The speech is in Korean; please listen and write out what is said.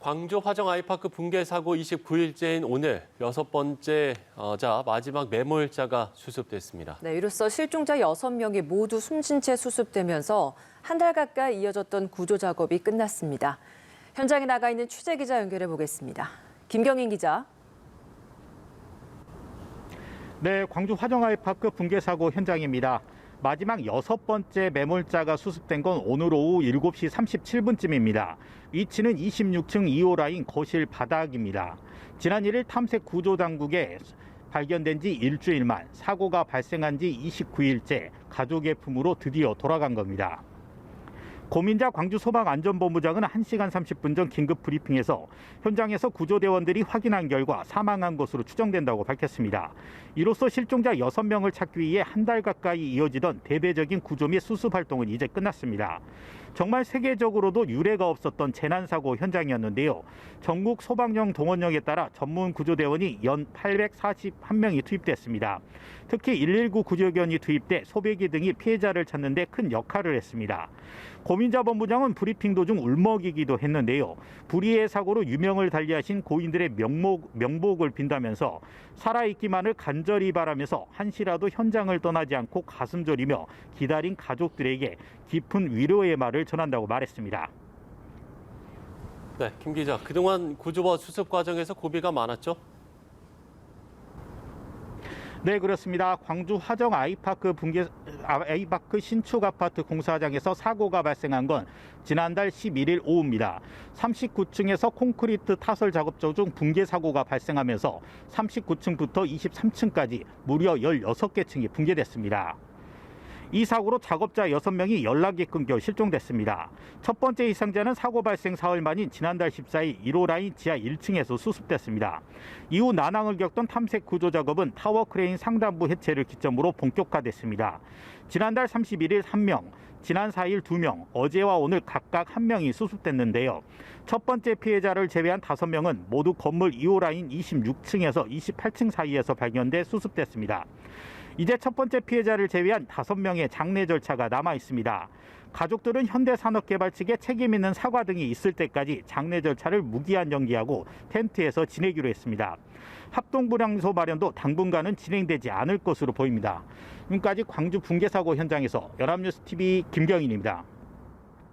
광주 화정 아이파크 붕괴 사고 29일째인 오늘 6번째자 마지막 매몰자가 수습됐습니다. 네, 이로써 실종자 6명이 모두 숨진 채 수습되면서 한 달 가까이 이어졌던 구조 작업이 끝났습니다. 현장에 나가 있는 취재 기자 연결해 보겠습니다. 김경인 기자. 네, 광주 화정 아이파크 붕괴 사고 현장입니다. 마지막 6번째 매몰자가 수습된 건 오늘 오후 7시 37분쯤입니다. 위치는 26층 2호 라인 거실 바닥입니다. 지난 1일 탐색 구조 당국에 발견된 지 일주일 만, 사고가 발생한 지 29일째 가족의 품으로 드디어 돌아간 겁니다. 고민자 광주소방안전본부장은 1시간 30분 전 긴급 브리핑에서 현장에서 구조대원들이 확인한 결과 사망한 것으로 추정된다고 밝혔습니다. 이로써 실종자 6명을 찾기 위해 한 달 가까이 이어지던 대대적인 구조 및 수습 활동은 이제 끝났습니다. 정말 세계적으로도 유례가 없었던 재난사고 현장이었는데요. 전국 소방청 동원령에 따라 전문 구조대원이 연 841명이 투입됐습니다. 특히 119 구조견이 투입돼 소배기 등이 피해자를 찾는 데 큰 역할을 했습니다. 고민자 본부장은 브리핑 도중 울먹이기도 했는데요. 불의의 사고로 유명을 달리하신 고인들의 명복을 빈다면서 살아있기만을 간절히 바라면서 한시라도 현장을 떠나지 않고 가슴 저리며 기다린 가족들에게 깊은 위로의 말을 전한다고 말했습니다. 네, 김 기자, 그동안 구조와 수습 과정에서 고비가 많았죠? 네, 그렇습니다. 광주 화정 아이파크 신축 아파트 공사장에서 사고가 발생한 건 지난달 11일 오후입니다. 39층에서 콘크리트 타설 작업 중 붕괴 사고가 발생하면서 39층부터 23층까지 무려 16개 층이 붕괴됐습니다. 이 사고로 작업자 6명이 연락이 끊겨 실종됐습니다. 첫 번째 희생자는 사고 발생 사흘 만인 지난달 14일 1호 라인 지하 1층에서 수습됐습니다. 이후 난항을 겪던 탐색 구조 작업은 타워 크레인 상단부 해체를 기점으로 본격화됐습니다. 지난달 31일 1명, 지난 4일 2명, 어제와 오늘 각각 1명이 수습됐는데요. 첫 번째 피해자를 제외한 5명은 모두 건물 2호 라인 26층에서 28층 사이에서 발견돼 수습됐습니다. 이제 첫 번째 피해자를 제외한 5명의 장례 절차가 남아 있습니다. 가족들은 현대산업개발 측에 책임 있는 사과 등이 있을 때까지 장례 절차를 무기한 연기하고 텐트에서 지내기로 했습니다. 합동불향소 마련도 당분간은 진행되지 않을 것으로 보입니다. 지금까지 광주 붕괴 사고 현장에서 연합뉴스TV 김경인입니다.